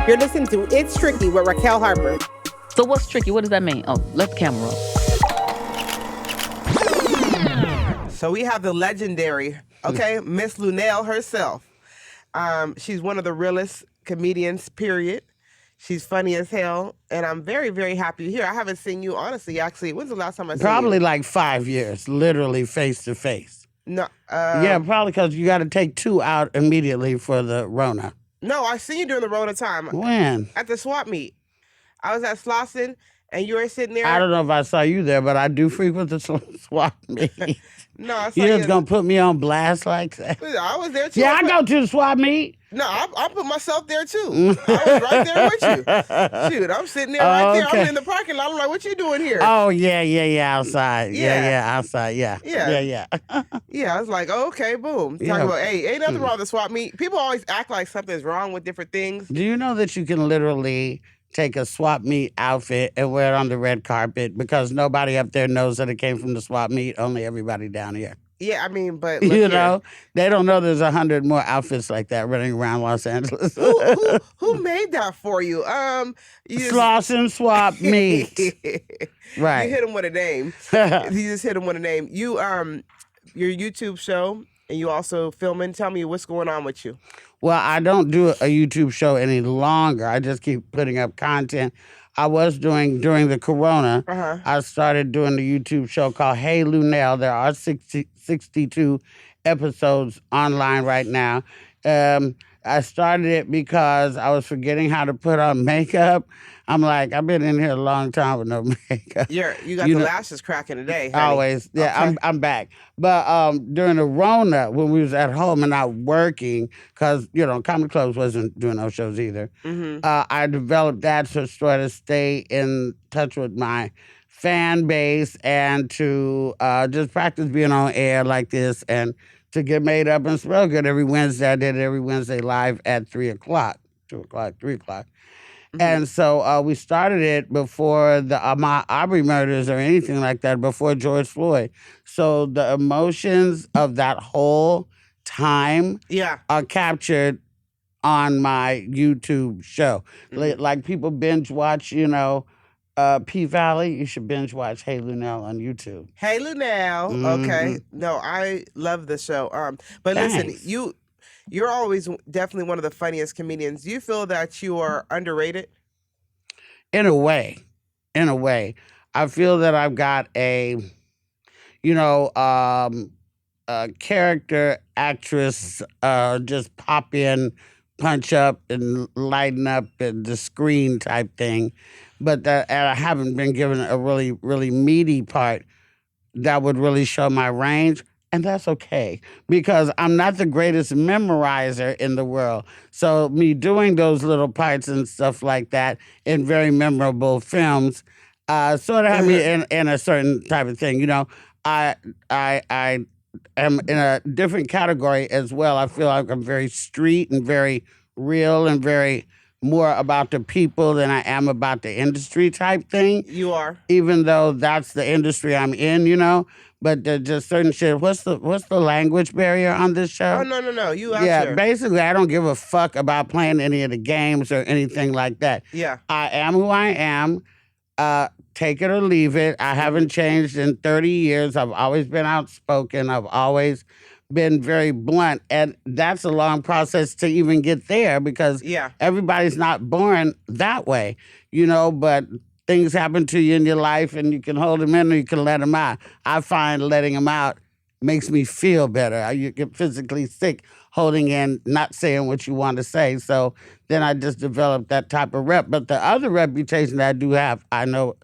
You're listening to It's Tricky with Raquel Harper. So what's tricky? What does that mean? Oh, let the camera roll. So we have the legendary, Miss Luenell herself. She's one of the realest comedians, period. She's funny as hell, and I'm very, very happy you're here. I haven't seen you, honestly, actually. When's the last time I saw you? Probably like 5 years, literally face to face. No. Yeah, probably because you got to take 2 out immediately for the Rona. No, I seen you during the Rona time. When? At the swap meet. I was at Slauson, and you were sitting there. I don't know if I saw you there, but I do frequent the swap meet. No, I saw you. You're just going to put me on blast like that? I was there, too. Yeah, I go to the swap meet. No, I put myself there, too. I was right there with you. Shoot, I'm sitting there right there. I'm in the parking lot. I'm like, what you doing here? Oh, yeah, outside. Yeah, outside, yeah. Yeah, I was like, oh, okay, boom. Talking about, hey, ain't nothing wrong with the swap meet. People always act like something's wrong with different things. Do you know that you can literally take a swap meet outfit and wear it on the red carpet because nobody up there knows that it came from the swap meet, only everybody down here? Yeah, I mean, but you know, they don't know there's 100 more outfits like that running around Los Angeles. who made that for you? Slauson Swap Meet. Right. You hit him with a name. You just hit him with a name. You your YouTube show, and you also filming. Tell me what's going on with you. Well, I don't do a YouTube show any longer. I just keep putting up content. I was doing, during the corona, I started doing the YouTube show called Hey Luenell. There are 62 episodes online right now. I started it because I was forgetting how to put on makeup. I'm like, I've been in here a long time with no makeup. You got the lashes cracking today, honey. Always. Yeah, okay. I'm back. But during the Rona, when we was at home and not working, because, comedy clubs wasn't doing those shows either, I developed that to sort of stay in touch with my fan base and to just practice being on air like this and to get made up and smell good every Wednesday. I did it every Wednesday live at 3 o'clock, 2 o'clock, 3 o'clock. And so we started it before the Ahmaud Arbery murders or anything like that, before George Floyd. So the emotions of that whole time are captured on my YouTube show. Like people binge watch, P Valley. You should binge watch Hey Luenell on YouTube. Hey Luenell. Okay. No, I love the show. But Thanks. Listen, you're always definitely one of the funniest comedians. Do you feel that you are underrated? In a way. I feel that I've got a character actress, just pop in, punch up, and lighten up and the screen type thing. But and I haven't been given a really, really meaty part that would really show my range. And that's okay, because I'm not the greatest memorizer in the world. So me doing those little parts and stuff like that in very memorable films sort of have me in a certain type of thing. I am in a different category as well. I feel like I'm very street and very real and very more about the people than I am about the industry type thing. You are. Even though that's the industry I'm in, But just certain shit. What's the language barrier on this show? Oh, no. You out Yeah, there. basically, I don't give a fuck about playing any of the games or anything like that. Yeah. I am who I am. Take it or leave it. I haven't changed in 30 years. I've always been outspoken. I've always been very blunt. And that's a long process to even get there because everybody's not born that way, but things happen to you in your life and you can hold them in or you can let them out. I find letting them out makes me feel better. You get physically sick holding in, not saying what you want to say. So then I just developed that type of rep. But the other reputation that I do have, I know,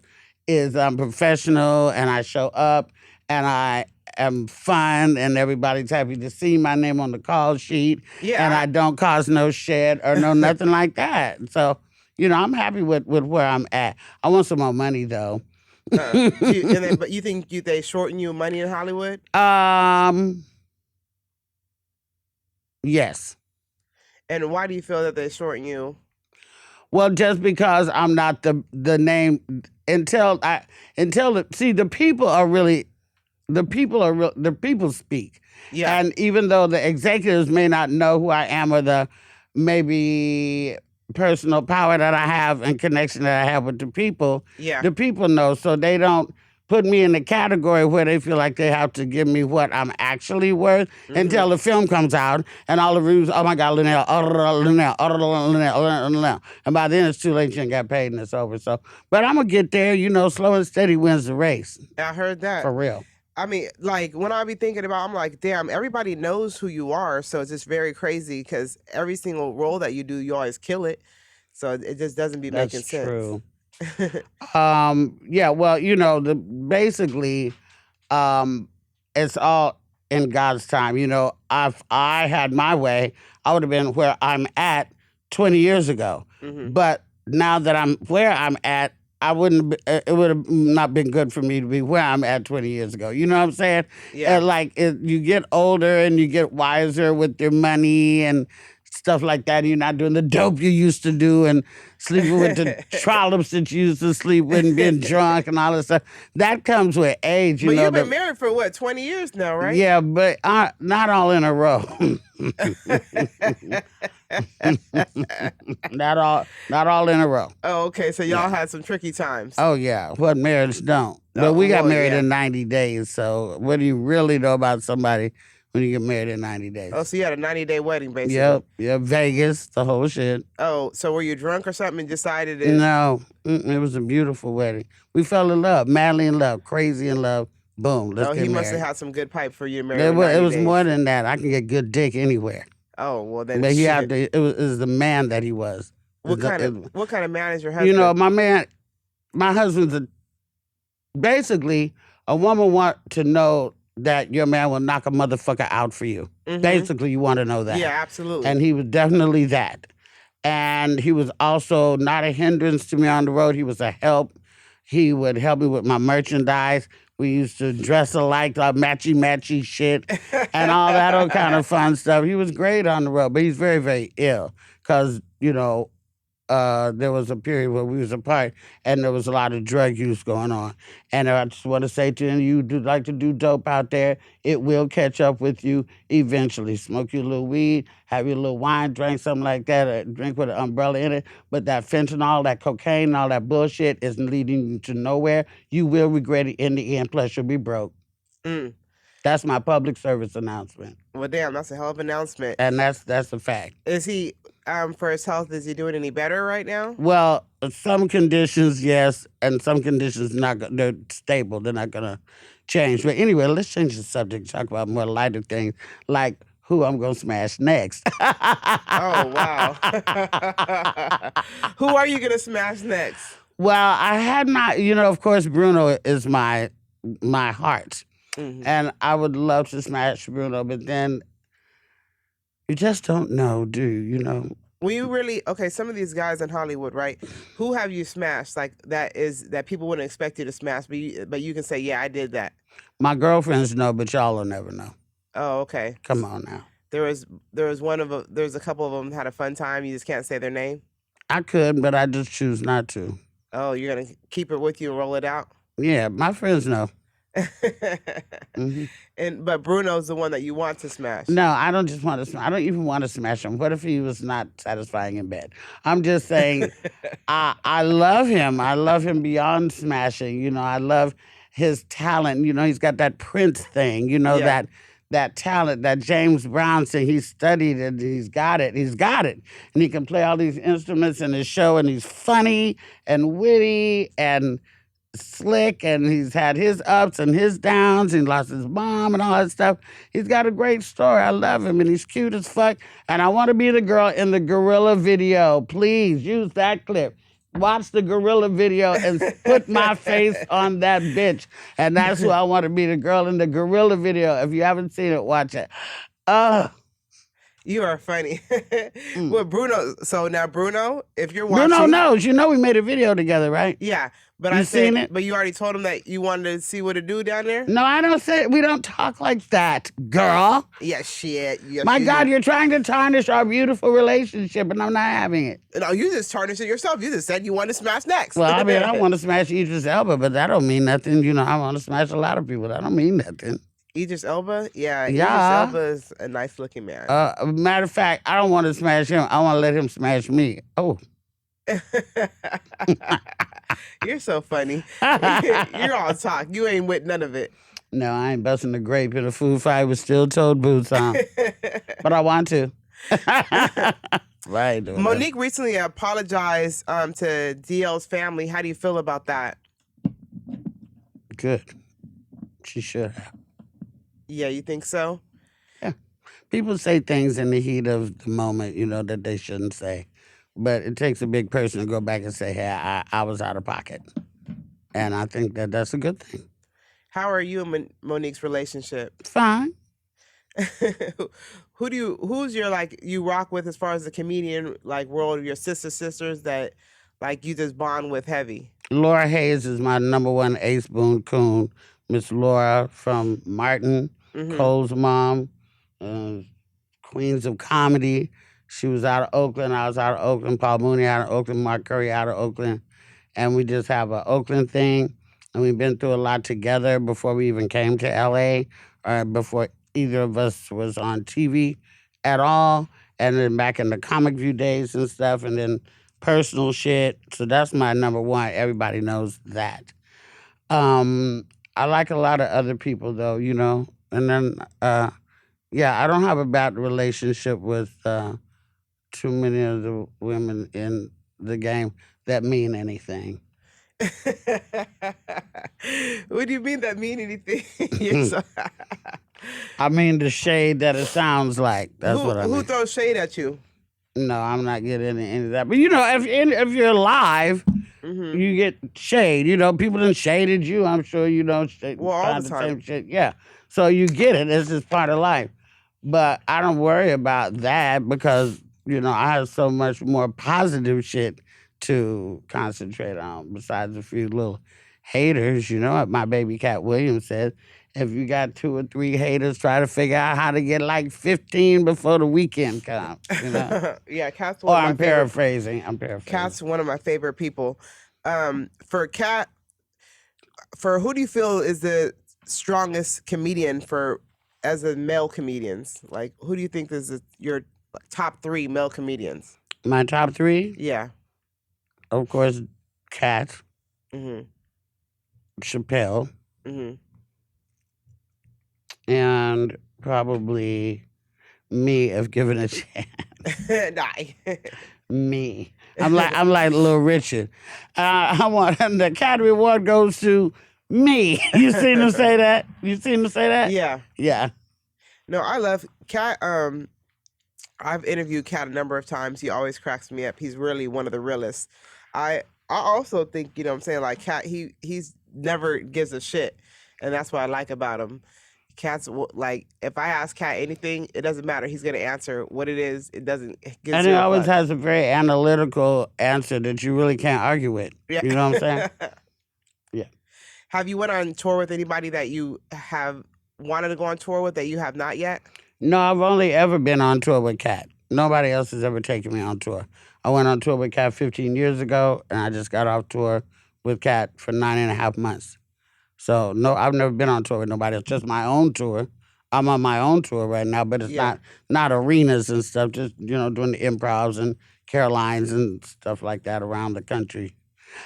is I'm professional and I show up and I am fun and everybody's happy to see my name on the call sheet. Yeah. And I don't cause no shit or no nothing like that. So, I'm happy with where I'm at. I want some more money, though. But you think they shorten you money in Hollywood? Yes. And why do you feel that they shorten you? Well, just because I'm not the name the people speak. Yeah. And even though the executives may not know who I am or maybe personal power that I have and connection that I have with the people know, so they don't put me in the category where they feel like they have to give me what I'm actually worth until the film comes out and all the reviews, oh my God, Luenell, Luenell. And by then it's too late, you ain't got paid and it's over. So, but I'm going to get there, slow and steady wins the race. I heard that. For real. I mean, like, when I be thinking about, I'm like, damn, everybody knows who you are. So it's just very crazy because every single role that you do, you always kill it. So it just doesn't be making sense. That's true. Yeah, well, basically, it's all in God's time. If I had my way, I would have been where I'm at 20 years ago. But now that I'm where I'm at, it would have not been good for me to be where I'm at 20 years ago. You know what I'm saying? Yeah. You get older and you get wiser with your money and stuff like that. You're not doing the dope you used to do and sleeping with the trollops that you used to sleep with and being drunk and all that stuff. That comes with age. But you've been married for, 20 years now, right? Yeah, but not all in a row. Not all in a row. Oh, okay. So y'all had some tricky times. Oh, yeah. What marriage don't. But we got married in 90 days. So what do you really know about somebody when you get married in 90 days? Oh, so you had a 90-day wedding, basically. Yep. Vegas, the whole shit. Oh, so were you drunk or something and decided it? No. It was a beautiful wedding. We fell in love, madly in love, crazy in love. Boom, let's get married. He must have had some good pipe for you to marry. It was more than that. I can get good dick anywhere. Oh, well then. But it was the man that he was. What kind of man is your husband? My husband's basically a woman want to know that your man will knock a motherfucker out for you. Basically, you want to know that. Yeah, absolutely. And he was definitely that. And he was also not a hindrance to me on the road. He was a help. He would help me with my merchandise. We used to dress alike, like matchy shit, and all that old kind of fun stuff. He was great on the road, but he's very, very ill because, there was a period where we was apart and there was a lot of drug use going on. And I just want to say to him, you do like to do dope out there, it will catch up with you eventually. Smoke your little weed, have your little wine, drink something like that, or drink with an umbrella in it. But that fentanyl, that cocaine, all that bullshit isn't leading you to nowhere. You will regret it in the end, plus you'll be broke. That's my public service announcement. Well, damn, that's a hell of an announcement. And that's a fact. Is he, for his health, is he doing any better right now? Well, some conditions, yes, and some conditions they're stable. They're not gonna change. But anyway, let's change the subject. Talk about more lighter things, like who I'm gonna smash next. Oh wow! Who are you gonna smash next? Well, I had not. Of course, Bruno is my heart. And I would love to smash Bruno, but then you just don't know, do you? Well, you really, some of these guys in Hollywood, right? Who have you smashed? Like that people wouldn't expect you to smash, but you can say, yeah, I did that. My girlfriends know, but y'all will never know. Oh, okay. Come on now. There's a couple of them had a fun time. You just can't say their name? I could, but I just choose not to. Oh, you're going to keep it with you and roll it out? Yeah, my friends know. But Bruno's the one that you want to smash. No, I don't just want to smash. I don't even want to smash him. What if he was not satisfying in bed? I'm just saying, I love him. I love him beyond smashing. I love his talent. He's got that Prince thing. That talent, that James Brown thing. He studied it. He's got it. And he can play all these instruments in his show. And he's funny and witty and slick, and he's had his ups and his downs, and he lost his mom and all that stuff. He's got a great story. I love him, and he's cute as fuck. And I want to be the girl in the gorilla video. Please use that clip. Watch the gorilla video and put my face on that bitch. And that's who I want to be, the girl in the gorilla video. If you haven't seen it, watch it. You are funny. Well, Bruno, so now Bruno, if you're watching... Bruno knows. We made a video together, right? Yeah. But you seen it? But you already told him that you wanted to see what it do down there? No, I don't say it. We don't talk like that, girl. Yeah, shit. Yes, My God, you're trying to tarnish our beautiful relationship, and I'm not having it. No, you just tarnished it yourself. You just said you wanted to smash next. Well, I want to smash Idris Elba, but that don't mean nothing. I want to smash a lot of people. That don't mean nothing. Idris Elba? Yeah, Yeah. Idris Elba is a nice looking man. Matter of fact, I don't want to smash him. I want to let him smash me. Oh. You're so funny. You're all talk. You ain't with none of it. No, I ain't busting the grape in a food fight with steel toed boots on. But I want to. Right. Mo'Nique recently apologized to DL's family. How do you feel about that? Good. She should have. Yeah, you think so? Yeah. People say things in the heat of the moment, that they shouldn't say. But it takes a big person to go back and say, hey, I was out of pocket. And I think that that's a good thing. How are you and Mo'Nique's relationship? Fine. Who's your, you rock with as far as the comedian, world of your sisters that, you just bond with heavy? Laura Hayes is my number one ace boon coon. Miss Laura from Martin, Cole's mom, Queens of Comedy. She was out of Oakland. I was out of Oakland. Paul Mooney out of Oakland. Mark Curry out of Oakland. And we just have an Oakland thing. And we've been through a lot together before we even came to L.A. or before either of us was on TV at all. And then back in the Comic View days and stuff. And then personal shit. So that's my number one. Everybody knows that. I like a lot of other people, though, And then, I don't have a bad relationship with too many of the women in the game that mean anything. What do you mean that mean anything? I mean the shade that it sounds like. That's what I mean. Who throws shade at you? No, I'm not getting into any of that. But, if you're live, you get shade. People done shaded you. I'm sure you don't shade. Well, all the time. Same shit. Yeah. So you get it. It's just part of life. But I don't worry about that because, I have so much more positive shit to concentrate on besides a few little haters. You know what my baby Cat Williams said? If you got 2 or 3 haters, try to figure out how to get 15 before the weekend comes. Yeah, Cat's one of my I'm paraphrasing. Cat's one of my favorite people. For Cat, who do you feel is the strongest comedian as a male comedians? Who do you think is your top 3 male comedians? My top 3? Yeah. Of course, Cat. Chappelle. And probably me if given a chance. Me. I'm like Little Richard. I want the Academy Award goes to me. You seen him say that? Yeah. Yeah. No, I love Cat. I've interviewed Cat a number of times. He always cracks me up. He's really one of the realest. I also think, Cat, he's never gives a shit. And that's what I like about him. Cat's if I ask Cat anything, it doesn't matter. He's gonna answer what it is. It doesn't. And he always has a very analytical answer that you really can't argue with. Yeah. You know what I'm saying? Yeah. Have you went on tour with anybody that you have wanted to go on tour with that you have not yet? No, I've only ever been on tour with Cat. Nobody else has ever taken me on tour. I went on tour with Cat 15 years ago, and I just got off tour with Cat for 9.5 months. So, no, I've never been on tour with nobody else, just my own tour. I'm on my own tour right now, but it's not arenas and stuff, just, doing the improvs and Carolines and stuff like that around the country.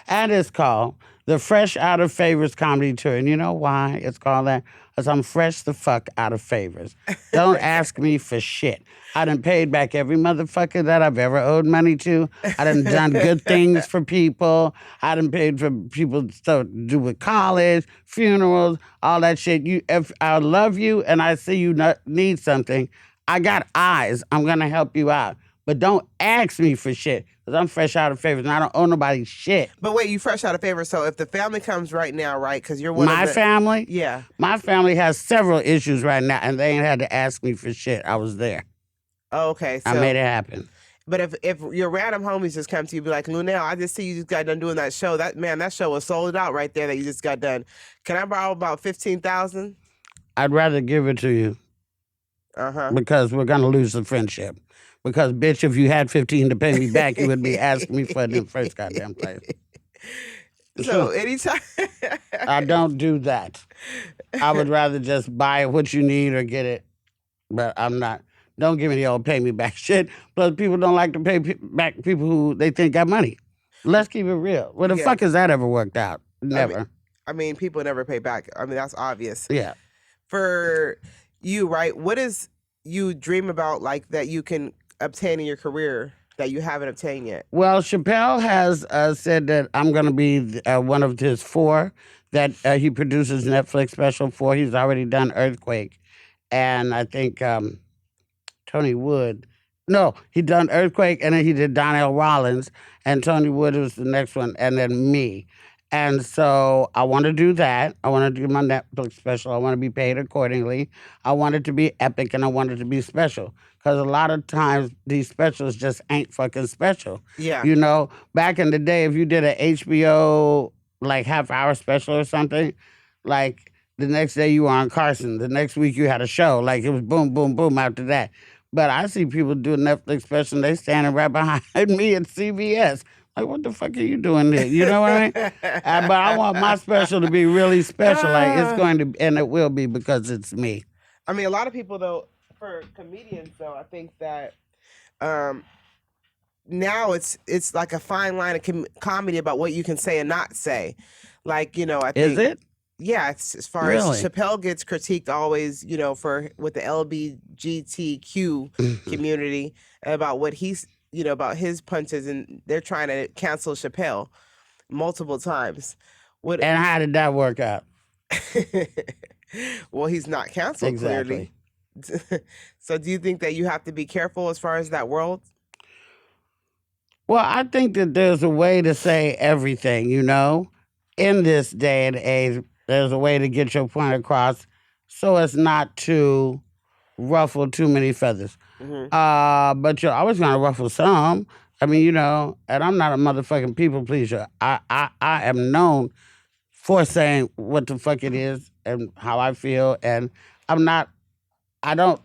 And it's called the Fresh Out of Favors Comedy Tour. And you know why it's called that? Because I'm fresh the fuck out of favors. Don't ask me for shit. I done paid back every motherfucker that I've ever owed money to. I done good things for people. I done paid for people stuff to do with college, funerals, all that shit. If I love you and I see you need something, I got eyes. I'm going to help you out. But don't ask me for shit, because I'm fresh out of favors and I don't owe nobody shit. But wait, you fresh out of favors. So if the family comes right now, right, because you're one of the... My family? Yeah. My family has several issues right now, and they ain't had to ask me for shit. I was there. Oh, okay. So, I made it happen. But if your random homies just come to you, be like, Luenell, I just see you just got done doing that show. That show was sold out right there that you just got done. Can I borrow about $15,000? I'd rather give it to you. Because we're going to lose the friendship. Because, bitch, if you had 15 to pay me back, you would be asking me for it in the first goddamn place. So anytime... I don't do that. I would rather just buy what you need or get it. But I'm not. Don't give me the old pay me back shit. Plus, people don't like to pay back people who they think got money. Let's keep it real. Where the Yeah. fuck has that ever worked out? Never. I mean, people never pay back. I mean, that's obvious. Yeah. For you, right? What is you dream about, like, that you can obtain in your career that you haven't obtained yet? Well, Chappelle has said that I'm going to be one of his 4 that he produces Netflix special for. He's already done Earthquake. And I think Tony Wood. No, he done Earthquake, and then he did Donnell Rollins, and Tony Wood was the next one, and then me. And so I want to do that. I want to do my Netflix special. I want to be paid accordingly. I want it to be epic, and I want it to be special. Because a lot of times these specials just ain't fucking special. Yeah. You know, back in the day, if you did an HBO like half-hour special or something, like the next day you were on Carson. The next week you had a show. Like it was boom, boom, boom after that. But I see people do a Netflix special and they standing right behind me at CBS. Like, what the fuck are you doing there? You know what I mean? But I want my special to be really special. Like it's going to, and it will be because it's me. I mean, a lot of people, though, for comedians, though, I think that now it's like a fine line of comedy about what you can say and not say. Like, you know, I think. Is it? Yeah, it's, as far Really? as Chappelle gets critiqued always, you know, with the LBGTQ community about what he's, you know, about his punches, and they're trying to cancel Chappelle multiple times. And how did that work out? Well, he's not canceled, Exactly. clearly. So do you think that you have to be careful as far as that world? Well, I think that there's a way to say everything, you know? In this day and age, there's a way to get your point across so as not to ruffle too many feathers. Mm-hmm. But you're always going to ruffle some. I mean, you know, and I'm not a motherfucking people pleaser. I am known for saying what the fuck it is and how I feel. And I don't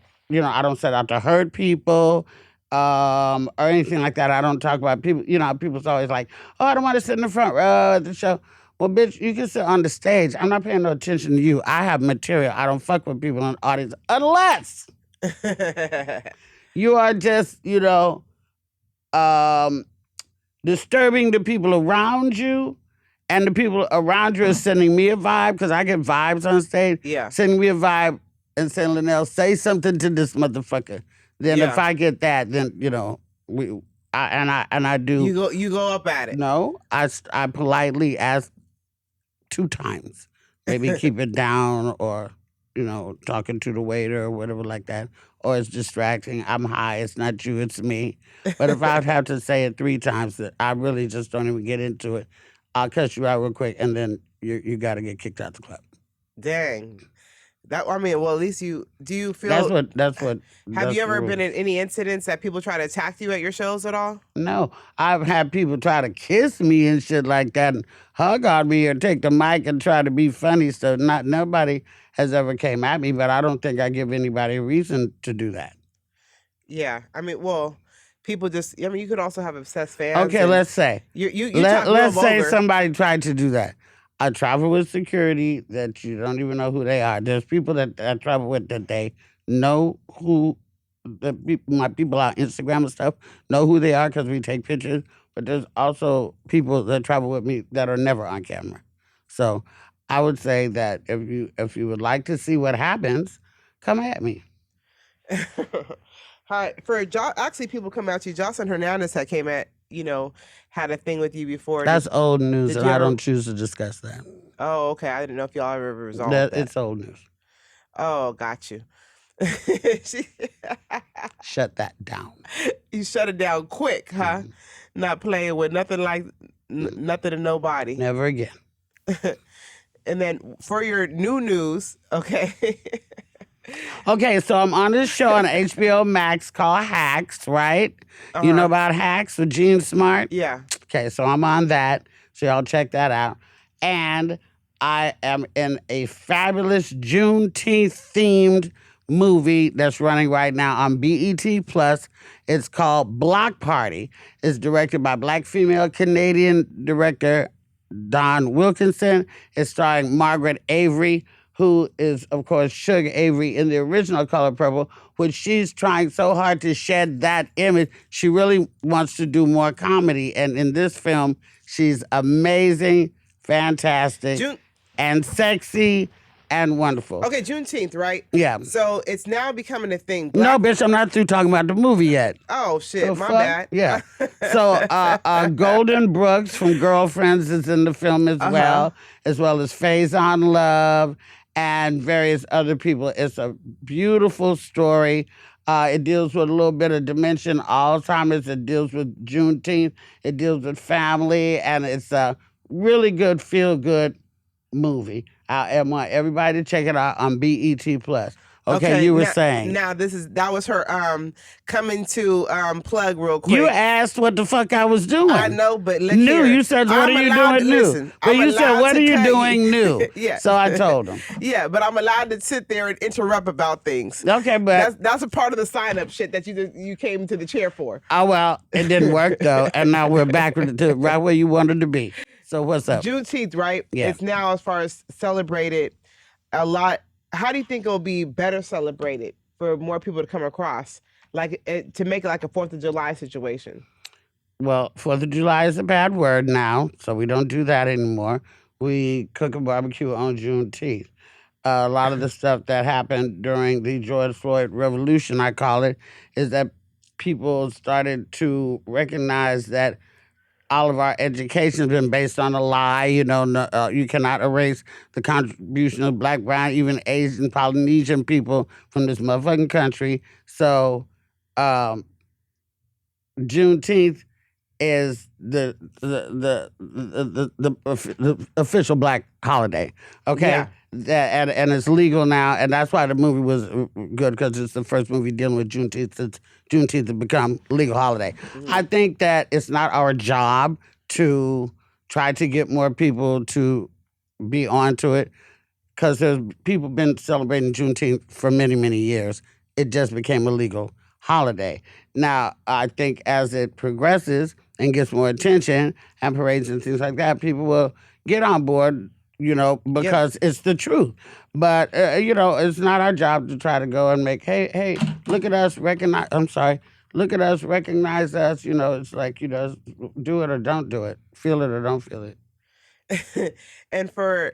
set out to hurt people or anything like that. I don't talk about people. You know, people's always like, oh, I don't want to sit in the front row at the show. Well, bitch, you can sit on the stage. I'm not paying no attention to you. I have material. I don't fuck with people in the audience unless you are just, you know, disturbing the people around you, and the people around you are sending me a vibe, because I get vibes on stage. Yeah. Sending me a vibe and saying, Luenell, say something to this motherfucker. Then Yeah. if I get that, then, you know, I do. You go up at it. No, I politely ask 2 times. Maybe keep it down, or, you know, talking to the waiter or whatever like that. Or it's distracting. I'm high. It's not you. It's me. But if I'd have to say it 3 times, that I really just don't even get into it. I'll cut you out real quick, and then you got to get kicked out the club. Dang. That, I mean, well, at least do you feel... That's what. Have you ever been in any incidents that people try to attack you at your shows at all? No. I've had people try to kiss me and shit like that and hug on me or take the mic and try to be funny. So nobody has ever came at me, but I don't think I give anybody a reason to do that. Yeah. I mean, well, people just... I mean, you could also have obsessed fans. Okay, let's say. Let's say somebody tried to do that. I travel with security that you don't even know who they are. There's people that I travel with that they know who my people on Instagram and stuff know who they are because we take pictures. But there's also people that travel with me that are never on camera. So I would say that if you would like to see what happens, come at me. Hi, actually, people come at you. Jocelyn Hernandez had a thing with you before. That's old news, did and you I ever- don't choose to discuss that. Oh, okay. I didn't know if y'all ever resolved that. It's old news. Oh, got you. Shut that down. You shut it down quick, huh? Mhm. Not playing with nothing like nothing to nobody. Never again. And then for your new news, okay. Okay, so I'm on this show on HBO Max called Hacks, right? You know about Hacks with Gene Smart? Yeah. Okay, so I'm on that. So y'all check that out. And I am in a fabulous Juneteenth-themed movie that's running right now on BET Plus. It's called Block Party. It's directed by Black female Canadian director Don Wilkinson. It's starring Margaret Avery, who is, of course, Sugar Avery in the original Color Purple, which she's trying so hard to shed that image. She really wants to do more comedy. And in this film, she's amazing, fantastic, and sexy and wonderful. Okay, Juneteenth, right? Yeah. So it's now becoming a thing. No, bitch, I'm not through talking about the movie yet. Oh, shit, So my fuck- bad. Yeah. So Golden Brooks from Girlfriends is in the film as well as Faison Love and various other people. It's a beautiful story. It deals with a little bit of dementia, Alzheimer's. It deals with Juneteenth. It deals with family, and it's a really good, feel-good movie. I want everybody to check it out on BET Plus. Okay, you were saying. Now that was her coming to plug real quick. You asked what the fuck I was doing. I know, but look new. here. You said, what I'm are you allowed doing to new? listen. But I'm you said, allowed what to are you cut doing new? Yeah. So I told him. Yeah, but I'm allowed to sit there and interrupt about things. Okay, but that's a part of the sign-up shit that you came to the chair for. Oh, well, it didn't work, though. And now we're back to right where you wanted to be. So what's up? Juneteenth, right? Yeah. It's now, as far as celebrated, a lot. How do you think it'll be better celebrated for more people to come across, to make it like a 4th of July situation? Well, 4th of July is a bad word now, so we don't do that anymore. We cook a barbecue on Juneteenth. A lot of the stuff that happened during the George Floyd Revolution, I call it, is that people started to recognize that all of our education has been based on a lie. You know, you cannot erase the contribution of Black, brown, even Asian, Polynesian people from this motherfucking country. So Juneteenth is the official Black holiday. Okay. Yeah. And it's legal now, and that's why the movie was good, because it's the first movie dealing with Juneteenth since Juneteenth has become legal holiday. Mm-hmm. I think that it's not our job to try to get more people to be onto it, because there's people been celebrating Juneteenth for many, many years. It just became a legal holiday. Now, I think as it progresses and gets more attention and parades and things like that, people will get on board, because it's the truth. But, it's not our job to try to go and make, hey, look at us, look at us, recognize us. It's like, do it or don't do it. Feel it or don't feel it. And for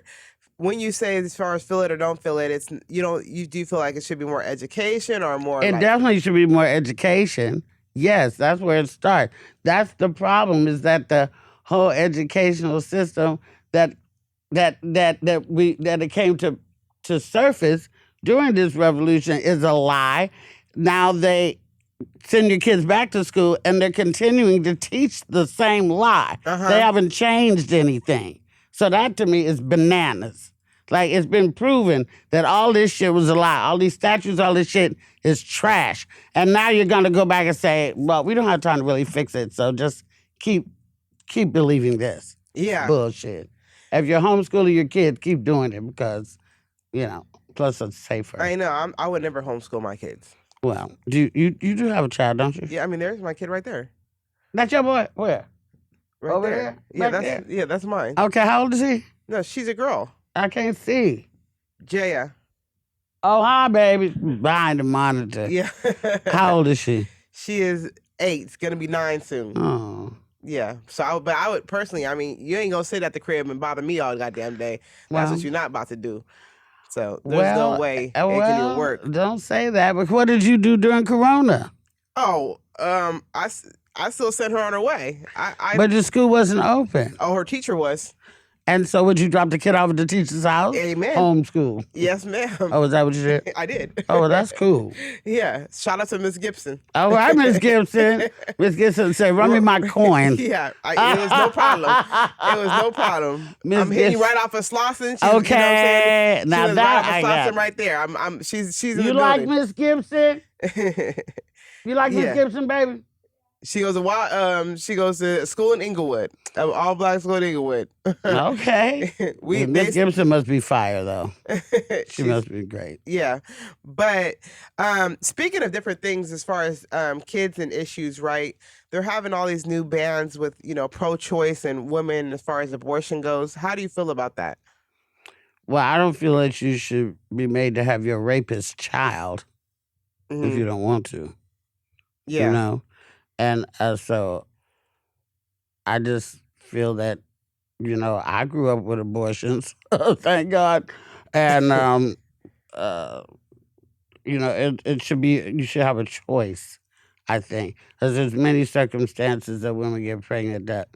when you say as far as feel it or don't feel it, it's, you do feel like it should be more education or more. It definitely should be more education. Yes, that's where it starts. That's the problem, is that the whole educational system that it came to surface during this revolution is a lie. Now they send your kids back to school and they're continuing to teach the same lie. They haven't changed anything. So that to me is bananas. Like, it's been proven that all this shit was a lie. All these statues, all this shit is trash. And now you're going to go back and say, well, we don't have time to really fix it, so just keep believing this. Yeah. Bullshit. If you're homeschooling your kids, keep doing it, because, plus it's safer. I know. I would never homeschool my kids. Well, you do have a child, don't you? Yeah, I mean, there's my kid right there. That's your boy? Where? Right Over there. there? Yeah, that's mine. Okay, how old is he? No, she's a girl. I can't see. Jaya. Oh, hi, baby. Behind the monitor. Yeah. How old is she? She is 8. It's going to be 9 soon. Oh. Yeah. So I would personally, I mean, you ain't going to sit at the crib and bother me all goddamn day. That's what you're not about to do. So there's no way it can even work. Don't say that. But what did you do during Corona? Oh, I still sent her on her way. But the school wasn't open. Oh, her teacher was. And so would you drop the kid off at the teacher's house? Amen. Homeschool. Yes, ma'am. Oh, is that what you did? I did. Oh, well, that's cool. Yeah. Shout out to Miss Gibson. All right, Miss Gibson. Miss Gibson said, run me my coin. Yeah. It was no problem. I'm hitting right off of Slauson. Okay. Now that right I got. right there. She's in the You building. like Miss Gibson? You like Miss Gibson, baby? She goes to school in Inglewood, all black school in Inglewood. Okay. Miss Gibson must be fire, though. She must be great. Yeah, but speaking of different things, as far as kids and issues, right? They're having all these new bans with pro-choice and women as far as abortion goes. How do you feel about that? Well, I don't feel that you should be made to have your rapist child if you don't want to. Yeah. You know? And so I just feel that, I grew up with abortions, thank God. And, it should be, you should have a choice, I think. Because there's many circumstances that women get pregnant that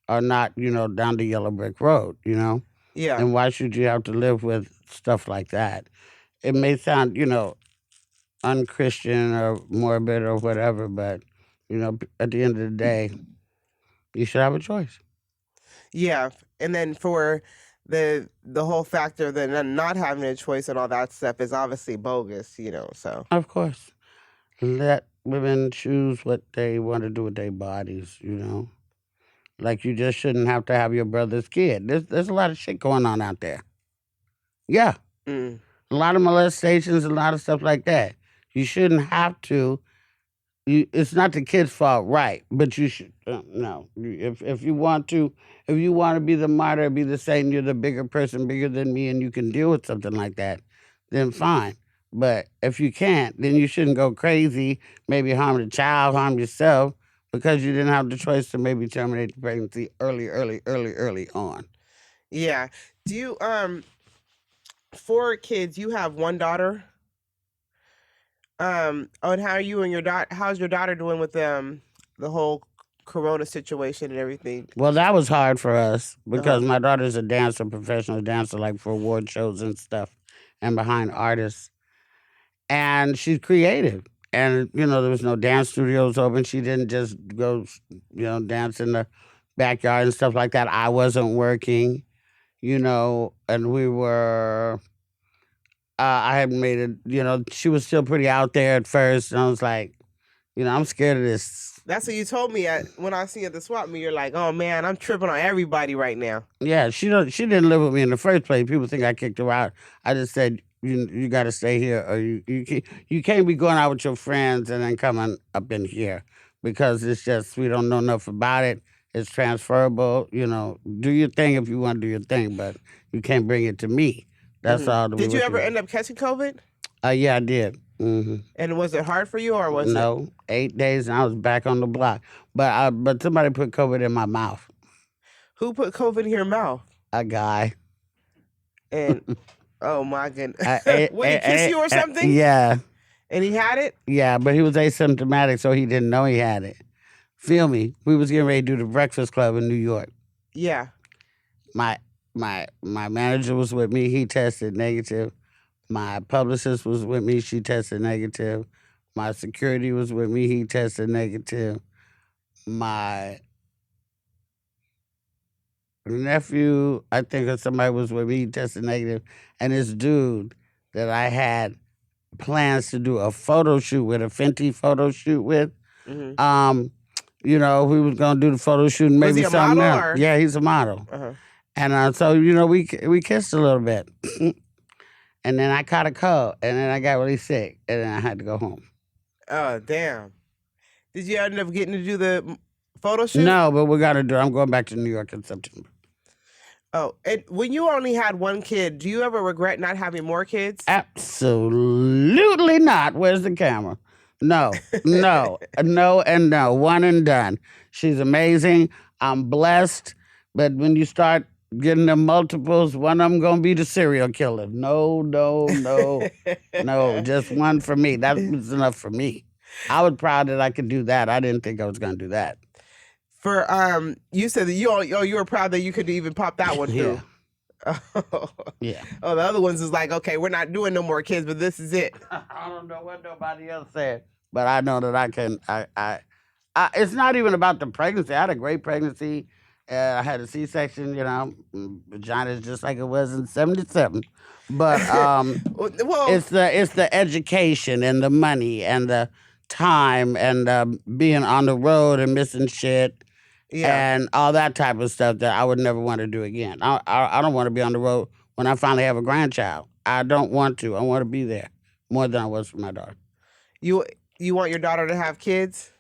are not, down the yellow brick road, Yeah. And why should you have to live with stuff like that? It may sound, unchristian or morbid or whatever, but, at the end of the day, you should have a choice. Yeah. And then for the whole factor that not having a choice and all that stuff is obviously bogus, so. Of course. Let women choose what they want to do with their bodies, Like you just shouldn't have to have your brother's kid. There's a lot of shit going on out there. Yeah. Mm. A lot of molestations, a lot of stuff like that. You shouldn't have to. It's not the kid's fault, right? But you should no. If you want to, be the martyr, be the saint, you're the bigger person, bigger than me, and you can deal with something like that, then fine. But if you can't, then you shouldn't go crazy, maybe harm the child, harm yourself, because you didn't have the choice to maybe terminate the pregnancy early on. Yeah. Do you 4 kids, you have one daughter? And how are you and your daughter? How's your daughter doing with the whole corona situation and everything? Well, that was hard for us because my daughter's a dancer, professional dancer, like for award shows and stuff, and behind artists. And she's creative. And, there was no dance studios open. She didn't just go, dance in the backyard and stuff like that. I wasn't working, and we were. I had made it, she was still pretty out there at first. And I was like, I'm scared of this. That's what you told me when I seen you at the swap meet. You're like, oh man, I'm tripping on everybody right now. Yeah, she didn't live with me in the first place. People think I kicked her out. I just said, you got to stay here, or you can't be going out with your friends and then coming up in here because it's just we don't know enough about it. It's transferable. Do your thing if you want to do your thing, but you can't bring it to me. That's all. Did you ever end up catching COVID? Yeah, I did. Mm-hmm. And was it hard for you, or was it? No, 8 days and I was back on the block. But somebody put COVID in my mouth. Who put COVID in your mouth? A guy. And oh my goodness, would he kiss you or something? Yeah. And he had it? Yeah, but he was asymptomatic, so he didn't know he had it. Feel me? We was getting ready to do the Breakfast Club in New York. Yeah. My manager was with me. He tested negative. My publicist was with me. She tested negative. My security was with me. He tested negative. My nephew, I think somebody was with me. He tested negative. And this dude that I had plans to do a photo shoot with, a Fenty photo shoot with. Mm-hmm. We was gonna do the photo shoot and maybe something else. Or? Yeah, he's a model. Uh-huh. And so we kissed a little bit. And then I caught a cold, and then I got really sick, and then I had to go home. Oh, damn. Did you end up getting to do the photo shoot? No, but we got to do it. I'm going back to New York in September. Oh, and when you only had one kid, do you ever regret not having more kids? Absolutely not. Where's the camera? No, no, and no. One and done. She's amazing. I'm blessed. But when you start getting the multiples, one of them gonna be the serial killer. No, just one for me. That was enough for me. I was proud that I could do that. I didn't think I was gonna do that. For you said that you were proud that you could even pop that one through. Yeah. Yeah. Oh, the other ones is like, okay, we're not doing no more kids, but this is it. I don't know what nobody else said, but I know that I can. I it's not even about the pregnancy. I had a great pregnancy. I had a C-section, vagina is just like it was in 77. But well, it's the education and the money and the time and being on the road and missing shit and all that type of stuff that I would never want to do again. I don't want to be on the road when I finally have a grandchild. I don't want to. I want to be there more than I was for my daughter. You want your daughter to have kids?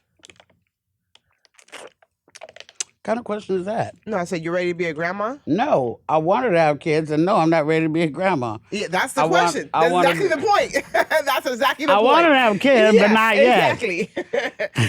kind of question is that? No, I said, you ready to be a grandma? No, I wanted to have kids, and no, I'm not ready to be a grandma. Yeah, that's the I want- question. I That's wanted- exactly the point. That's exactly the I point. wanted to have kids, but Yes, not yet. Exactly.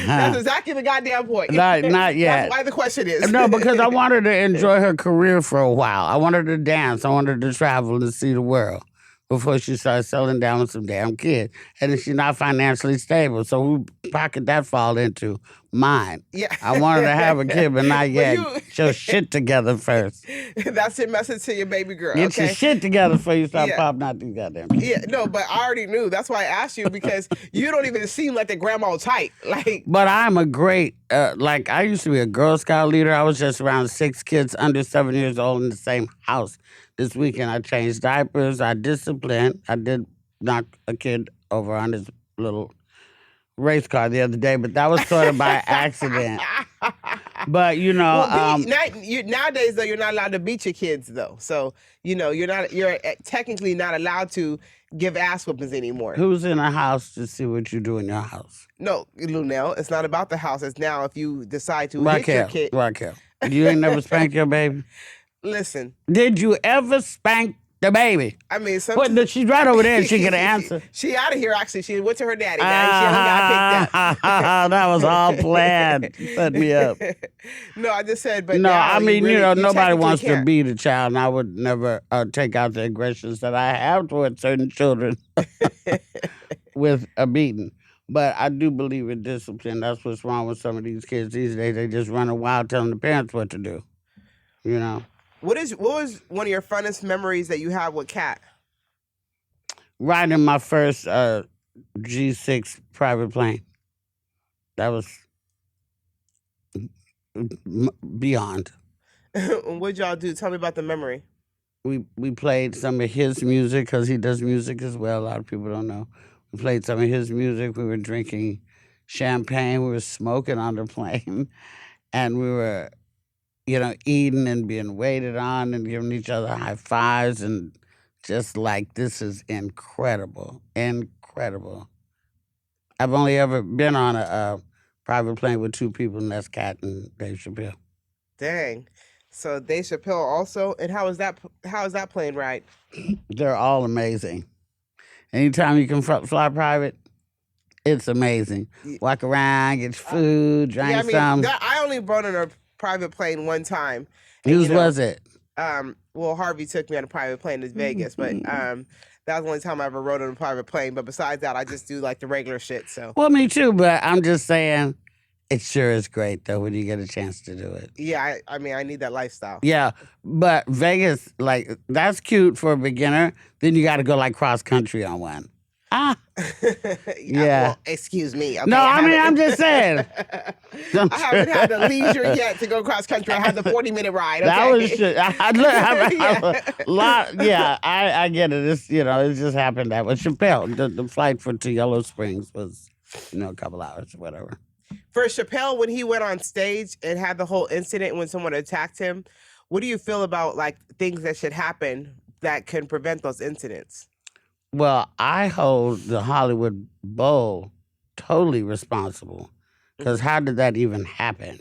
That's exactly the goddamn point. Not yet. That's why the question is. No, because I wanted to enjoy her career for a while. I wanted to dance. I wanted to travel and see the world before she started settling down with some damn kids. And then she's not financially stable. So who pocket that fall into? Mine. Yeah. I wanted to have a kid, but not yet. you- Get your shit together first. That's your message to your baby girl. Get your okay? shit together before you start Yeah. popping out these goddamn kids. Yeah, no, but I already knew. That's why I asked you, because you don't even seem like the grandma type. Like, But I'm a great, I used to be a Girl Scout leader. I was just around 6 kids under 7 years old in the same house. This weekend, I changed diapers. I disciplined. I did knock a kid over on his little race car the other day, but that was sort of by accident. But, nowadays, though, you're not allowed to beat your kids, though. So, you're technically not allowed to give ass whoopings anymore. who's in a house to see what you do in your house? No, Luenell, it's not about the house. It's now if you decide to hit your kid. Raquel. You ain't never spanked your baby? Listen, Did you ever spank the baby? I mean, What, she's right over there and she can answer. She out of here, actually. She went to her daddy. Now she only got picked up. That was all planned. Set me up. No, I just said, but No, now I mean, you nobody technically wants to can't. beat a child, and I would never take out the aggressions that I have towards certain children with a beating. But I do believe in discipline. That's what's wrong with some of these kids these days. They just running wild telling the parents what to do. What was one of your funnest memories that you have with Kat? Riding my first G6 private plane. That was beyond. What'd y'all do? Tell me about the memory. We played some of his music because he does music as well. A lot of people don't know. We played some of his music. We were drinking champagne. We were smoking on the plane. And we were, eating and being waited on and giving each other high fives. And just like, this is incredible. Incredible. I've only ever been on a private plane with 2 people, and that's Kat and Dave Chappelle. Dang. So Dave Chappelle also. And how is that plane ride? They're all amazing. Anytime you can fly private, it's amazing. Walk around, get your food, drink some. I only rode on a private plane one time. Whose was it? Well, Harvey took me on a private plane to Vegas, but that was the only time I ever rode on a private plane. But besides that, I just do like the regular shit. So Well, me too, but I'm just saying, it sure is great though when you get a chance to do it. yeah, I mean, I need that lifestyle. Yeah, but Vegas, that's cute for a beginner. Then you got to go cross country on one. Yeah. Well, excuse me. Okay, No, I'm just saying. I haven't had the leisure yet to go cross country. I had the 40-minute ride. Okay? That was shit. I get it. It's it just happened that way. Chappelle, the flight to Yellow Springs was a couple hours or whatever. For Chappelle, when he went on stage and had the whole incident when someone attacked him, what do you feel about things that should happen that can prevent those incidents? Well, I hold the Hollywood Bowl totally responsible. Because how did that even happen?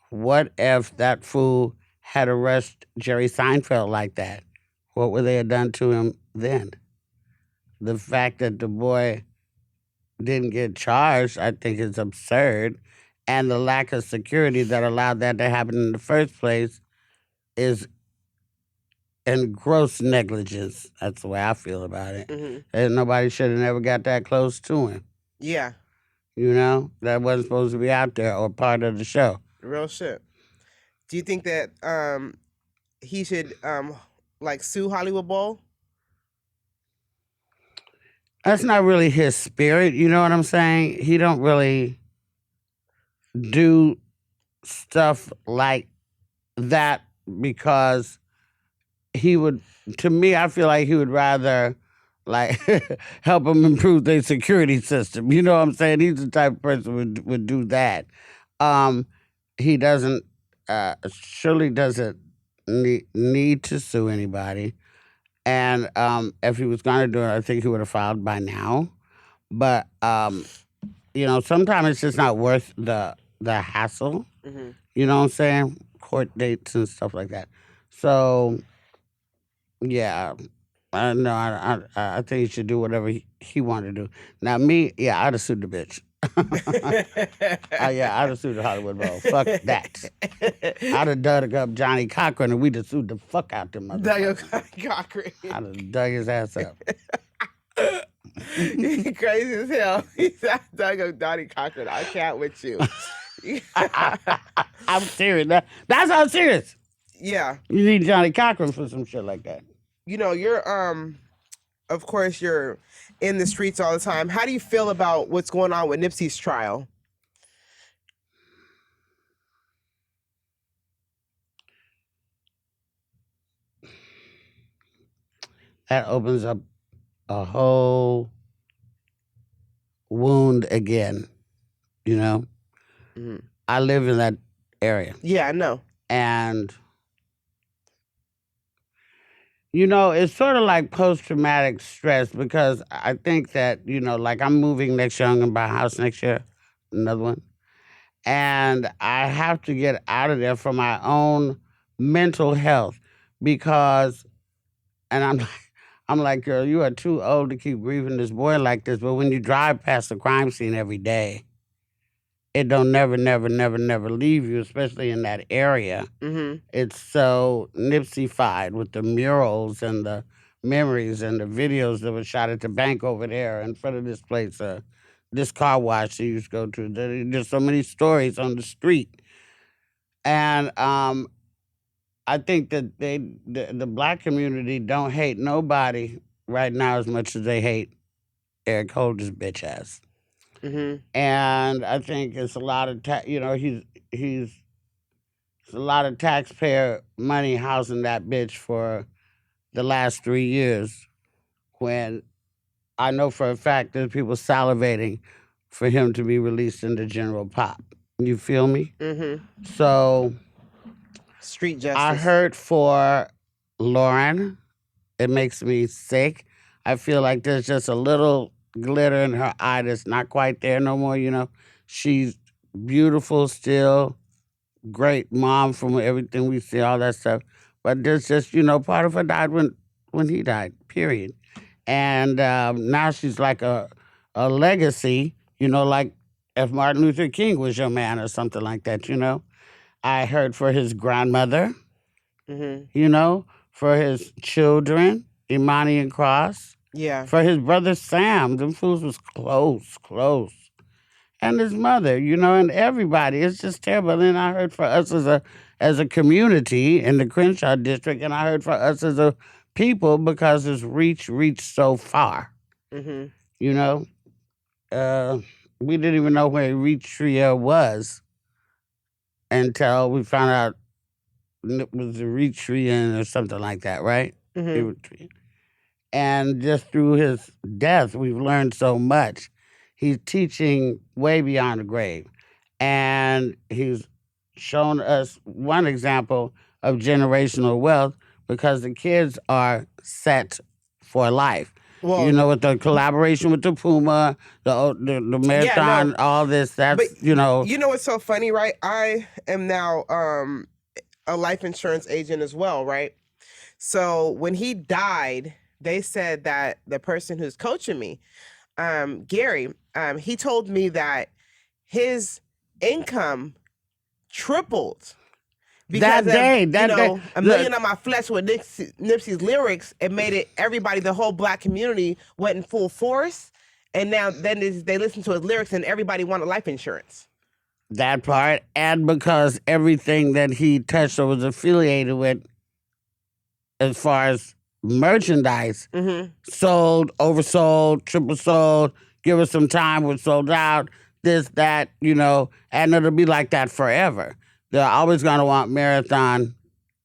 What if that fool had arrested Jerry Seinfeld like that? What would they have done to him then? The fact that the boy didn't get charged, I think is absurd. And the lack of security that allowed that to happen in the first place is in gross negligence. That's the way I feel about it. Mm-hmm. And nobody should have never got that close to him. Yeah. That wasn't supposed to be out there or part of the show. Real shit. Do you think that he should sue Hollywood Bowl? That's not really his spirit, you know what I'm saying? He don't really do stuff like that because he would, to me, I feel like he would rather help them improve their security system. You know what I'm saying? He's the type of person who would do that. He doesn't, surely doesn't need to sue anybody. And if he was going to do it, I think he would have filed by now. But, sometimes it's just not worth the hassle. You know what I'm saying? Court dates and stuff like that. So, yeah. No, I think he should do whatever he wanted to do. Now, me, yeah, I'd have sued the bitch. Yeah, I'd have sued the Hollywood Bowl. Fuck that. I'd have dug up Johnny Cochran and we'd have sued the fuck out them motherfuckers. Cochran. I'd have dug his ass up. He crazy as hell. He said, dug up Johnny Cochran. I can't with you. I'm serious. That's how I'm serious. Yeah. You need Johnny Cochran for some shit like that. You know, you're of course you're in the streets all the time. How do you feel about what's going on with Nipsey's trial? That opens up a whole wound again, you know? Mm-hmm. I live in that area. Yeah, I know. And, you know, it's sort of like post-traumatic stress because I think that, you know, like I'm moving next year. I'm going to buy a house next year, another one. And I have to get out of there for my own mental health because, and I'm like, girl, you are too old to keep grieving this boy like this. But when you drive past the crime scene every day, it don't never leave you, especially in that area. Mm-hmm. It's so Nipsey-fied with the murals and the memories and the videos that were shot at the bank over there in front of this place, this car wash he used to go to. There's so many stories on the street. And I think that the black community don't hate nobody right now as much as they hate Eric Holder's bitch ass. Mm-hmm. And I think it's a lot of he's a lot of taxpayer money housing that bitch for the last 3 years. When I know for a fact there's people salivating for him to be released into general pop. You feel me? Mm-hmm. So street justice. I hurt for Lauren. It makes me sick. I feel like there's just a little glitter in her eye that's not quite there no more, you know. She's beautiful still, great mom from everything we see, all that stuff. But there's just, you know, part of her died when he died, period. And now she's like a legacy, you know, like if Martin Luther King was your man or something like that, you know. I heard for his grandmother, you know, for his children, Imani and Cross. Yeah. For his brother Sam. Them fools was close. And his mother, you know, and everybody. It's just terrible. And then I heard for us as a community in the Crenshaw district, and I heard for us as a people because his reach reached so far. Mm-hmm. You know? We didn't even know where Eritrea was until we found out it was Eritrean or something like that, right? Mm-hmm. Eritrean. And just through his death, we've learned so much. He's teaching way beyond the grave. And he's shown us one example of generational wealth because the kids are set for life. Well, you know, with the collaboration with the Puma, the marathon, all this, that's, but, you know. You know what's so funny, right? I am now a life insurance agent as well, right? So when he died, they said that the person who's coaching me, Gary, he told me that his income tripled. Because day, a million on my flesh with Nipsey's lyrics, it made it everybody, the whole black community went in full force. And now then they listen to his lyrics and everybody wanted life insurance. That part, and because everything that he touched or was affiliated with as far as merchandise, sold, oversold, triple sold, give us some time, we're sold out, this, that, you know, and it'll be like that forever. They're always going to want marathon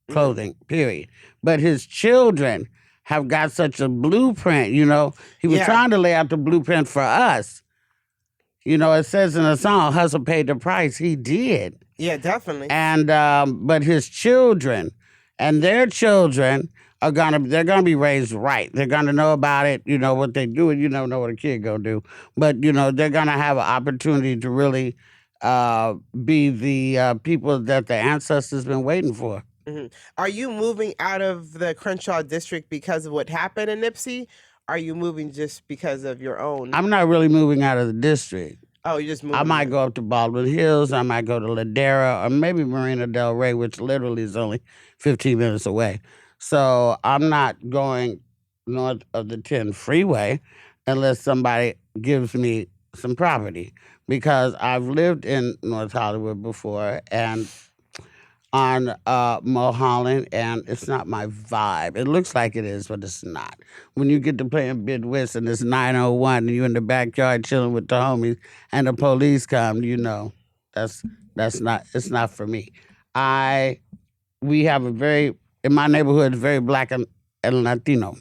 clothing, period. But his children have got such a blueprint, you know. He was trying to lay out the blueprint for us. You know, it says in the song, Hustle paid the price. He did. Yeah, definitely. And, but his children and their children they're gonna be raised right. They're gonna know about it, you know, what they do, and you don't know what a kid gonna do. But, you know, they're gonna have an opportunity to really be the people that the ancestors been waiting for. Mhm. Are you moving out of the Crenshaw district because of what happened in Nipsey? Are you moving just because of your own? I'm not really moving out of the district. Oh, you're just moving. I might go up to Baldwin Hills. I might go to Ladera or maybe Marina Del Rey, which literally is only 15 minutes away. So I'm not going north of the 10 freeway unless somebody gives me some property, because I've lived in North Hollywood before and on Mulholland, and it's not my vibe. It looks like it is, but it's not. When you get to playing Bid Whist and it's 9:01 and you're in the backyard chilling with the homies and the police come, that's not, it's not for me. We have in my neighborhood, it's very black and Latino.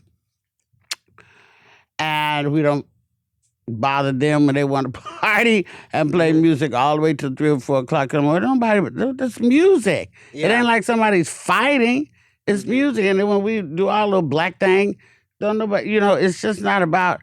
And we don't bother them when they want to party and play music all the way till 3 or 4 o'clock in the morning. That's music. Yeah. It ain't like somebody's fighting. It's music. And then when we do our little black thing, don't nobody, it's just not about,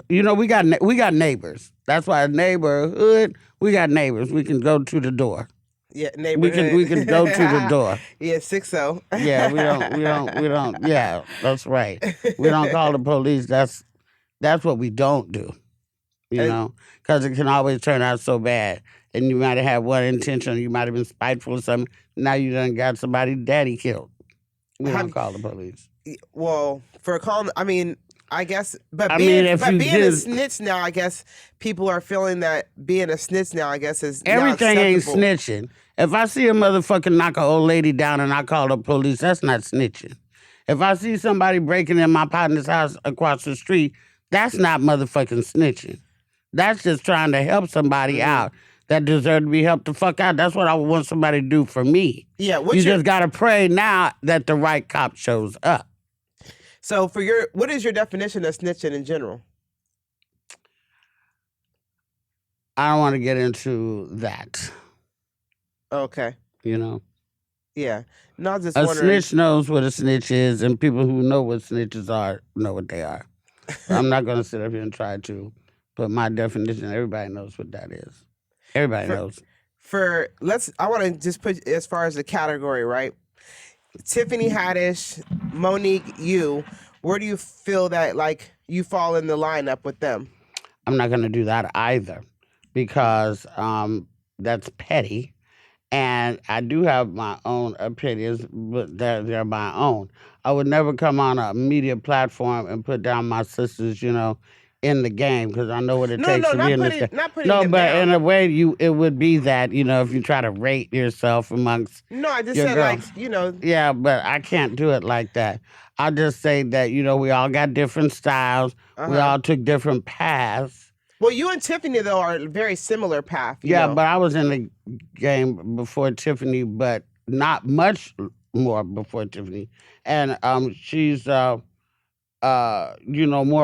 we got neighbors. That's why neighborhood, we got neighbors. We can go to the door. Yeah, neighborhood. We can go to the door. Yeah, 60. Yeah, we don't. Yeah, that's right. We don't call the police. That's what we don't do, because it can always turn out so bad. And you might have had one intention, you might have been spiteful or something. Now you done got somebody's daddy killed. We don't call the police. Well, for calling, I guess, but being a snitch now, I guess people are feeling that being a snitch now, I guess, is everything now ain't acceptable. snitching. If I see a motherfucker knock an old lady down and I call the police, that's not snitching. If I see somebody breaking in my partner's house across the street, that's not motherfucking snitching. That's just trying to help somebody out that deserves to be helped the fuck out. That's what I would want somebody to do for me. Yeah, you just got to pray now that the right cop shows up. So what is your definition of snitching in general? I don't want to get into that. Okay. Yeah. No, I was just wondering. A snitch knows what a snitch is, and people who know what snitches are know what they are. I'm not going to sit up here and try to put my definition. Everybody knows what that is. Everybody knows. I want to just put as far as the category, right? Tiffany Haddish, Mo'Nique, you. Where do you feel that you fall in the lineup with them? I'm not going to do that either, because that's petty. And I do have my own opinions, but they're my own. I would never come on a media platform and put down my sisters, in the game, because I know what it takes to be in this game. No, but down. In a way, it would be that, if you try to rate yourself amongst. No, I just said girls. Yeah, but I can't do it like that. I'll just say that, we all got different styles. Uh-huh. We all took different paths. Well, you and Tiffany, though, are a very similar path. Yeah, but I was in the game before Tiffany, but not much more before Tiffany. And she's, more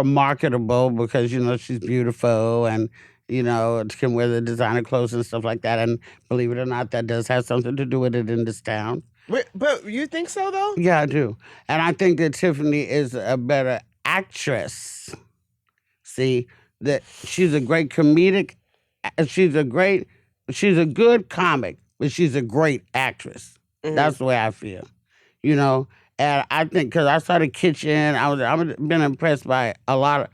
marketable because, she's beautiful and, can wear the designer clothes and stuff like that. And believe it or not, that does have something to do with it in this town. But you think so, though? Yeah, I do. And I think that Tiffany is a better actress. See? That she's a great comedic, she's a good comic, but she's a great actress. Mm-hmm. That's the way I feel, and I think because I started Kitchen, I've been impressed by a lot of,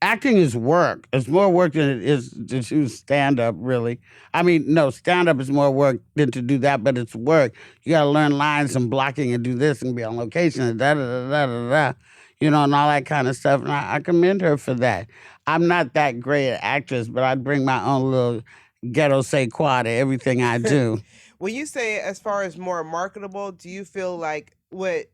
acting is work. It's more work than it is to do stand-up, really. No, stand-up is more work than to do that, but it's work. You got to learn lines and blocking and do this and be on location and da-da-da-da-da-da. And all that kind of stuff. And I commend her for that. I'm not that great an actress, but I bring my own little ghetto say qua to everything I do. When you say as far as more marketable, do you feel like with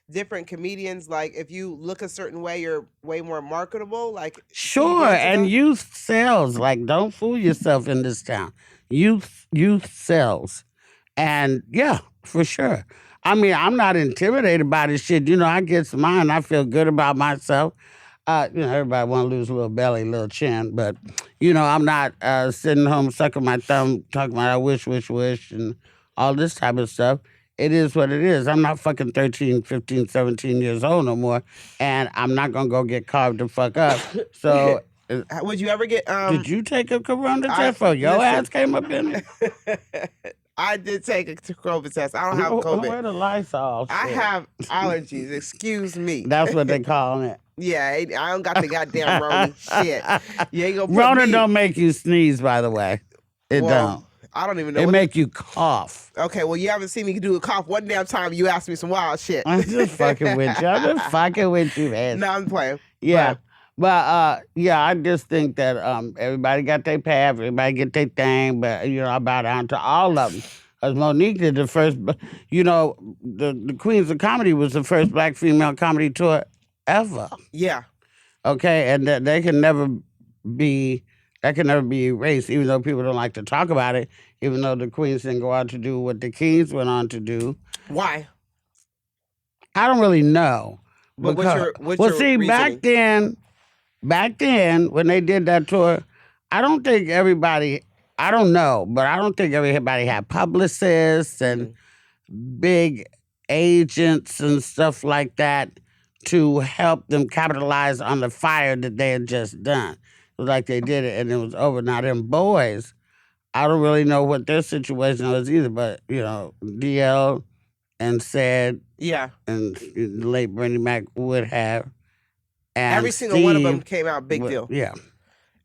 different comedians, if you look a certain way, you're way more marketable? Sure, and youth sells. Don't fool yourself in this town. Youth sells. And yeah, for sure. I'm not intimidated by this shit. I get some mine. I feel good about myself. Everybody want to lose a little belly, a little chin. But, I'm not sitting home sucking my thumb, talking about I wish, and all this type of stuff. It is what it is. I'm not fucking 13, 15, 17 years old no more. And I'm not going to go get carved the fuck up. So Would you ever get Did you take a corona I- test? For your listen. ass came up in it. I did take a COVID test. I don't have COVID. Where the Lysol? I shit? have allergies. Excuse me. That's what they calling it. Yeah, I don't got the goddamn Roni. Shit. You ain't gonna put Rona me. don't make you sneeze, by the way. It don't. I don't even know. It what make you cough. Okay, well, you haven't seen me do a cough one damn time. You asked me some wild shit. I'm just fucking with you. I'm just fucking with you, man. No, I'm playing. Yeah. But yeah, I just think that everybody got their path, everybody get their thing, but I bow down to all of them. As Mo'Nique did the first, the Queens of Comedy was the first black female comedy tour ever. Yeah. Okay, and that can never be erased, even though people don't like to talk about it, even though the Queens didn't go out to do what the Kings went on to do. Why? I don't really know. But what's well, your see, reasoning? back then, when they did that tour, I don't think everybody had publicists and big agents and stuff like that to help them capitalize on the fire that they had just done. It was like they did it and it was over. Now, them boys, I don't really know what their situation was either, but, DL and said, Yeah. and the late Bernie Mac would have. And Every single one of them Steve came out big deal. Yeah.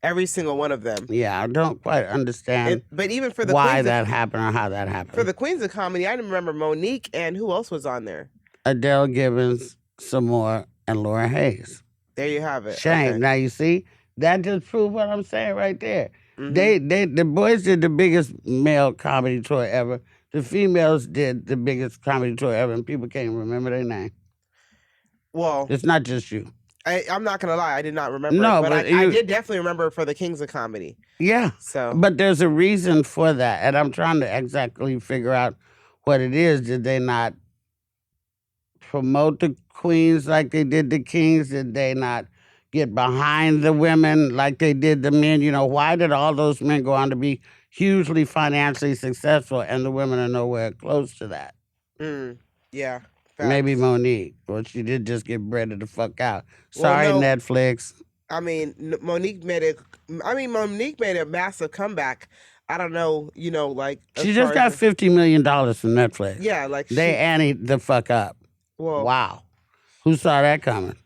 Every single one of them. Yeah, I don't quite understand But even for the why Queens that happened or how that happened. for the Queens of Comedy, I remember Mo'Nique and who else was on there? Adele Gibbons, some more, and Laura Hayes. There you have it. Shame. Okay. Now you see, that just proved what I'm saying right there. Mhm. The boys did the biggest male comedy tour ever. The females did the biggest comedy tour ever, and people can't remember their name. Well, It's not just you. I'm not gonna lie, I did not remember. No, but but I you- did definitely remember for the Kings of Comedy. Yeah. So, But there's a reason for that, and I'm trying to exactly figure out what it is. Did they not promote the queens like they did the kings? Did they not get behind the women like they did the men? Why did all those men go on to be hugely financially successful and the women are nowhere close to that? yeah. Facts. Maybe Mo'Nique. Well, she did just get breaded the fuck out. Sorry, no. Netflix. I mean, Mo'Nique made a massive comeback. I don't know, like She as just far got as $50 million from Netflix. yeah, like They anteed the fuck up. well, Wow. Who saw that coming?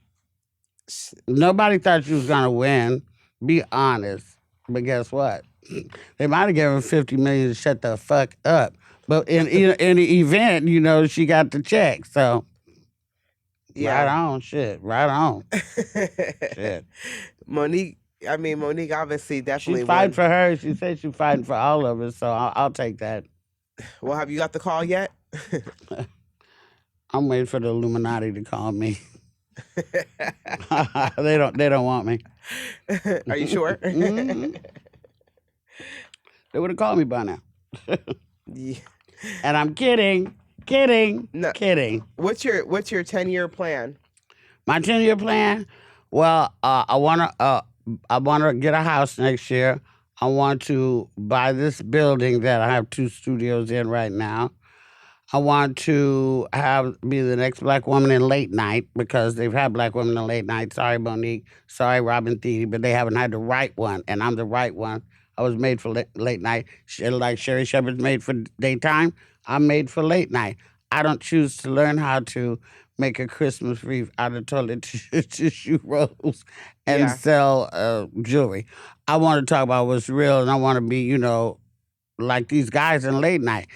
Nobody thought she was going to win. Be honest. But guess what? They might have given her $50 million to shut the fuck up. But in the event, she got the check. So, yeah. right on, shit. Right on. Shit. Mo'Nique obviously definitely She's fighting won. for her. She said she's fighting for all of us. So I'll take that. Well, have you got the call yet? I'm waiting for the Illuminati to call me. They don't want me. Are you sure? Mhm. They would have called me by now. Yeah. And I'm kidding. No. Kidding. What's your 10-year plan? My 10-year plan. Well, I wanna get a house next year. I want to buy this building that I have 2 studios in right now. I want to be the next black woman in late night because they've had black women in late night. Sorry, Mo'Nique. Sorry, Robin Thede, but they haven't had the right one, and I'm the right one. I was made for late night. Like Sherry Shepherd's made for daytime, I'm made for late night. I don't choose to learn how to make a Christmas wreath out of toilet tissue rolls and Yeah. sell jewelry. I want to talk about what's real, and I want to be, like these guys in late night.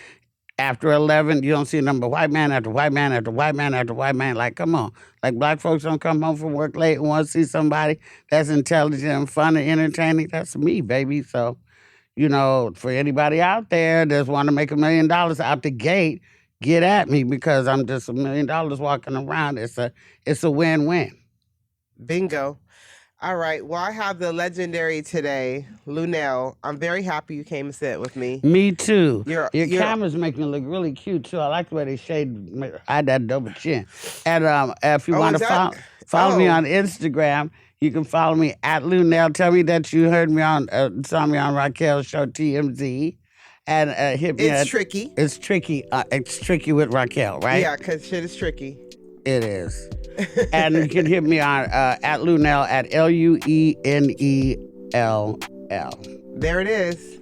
After 11, you don't see nothing but white man after white man after white man after white man. Like, come on. Like, black folks don't come home from work late and want to see somebody that's intelligent and fun and entertaining. That's me, baby. So, for anybody out there that want to make $1 million out the gate, get at me because I'm just $1 million walking around. It's a win-win. Bingo. All right. Well, I have the legendary today, Luenell. I'm very happy you came and sit with me. Me too. You're- Your cameras make me look really cute too. I like the way they shade. I had that double chin. And if you Oh, want is to that- follow me oh. on Instagram, you can follow me at Luenell. Tell me that you heard me saw me on Raquel's show TMZ, and hit me. It's tricky. It's tricky. It's tricky with Raquel, right? Yeah, because shit is tricky. It is. And you can hit me on at Luenell at Luenell. There it is.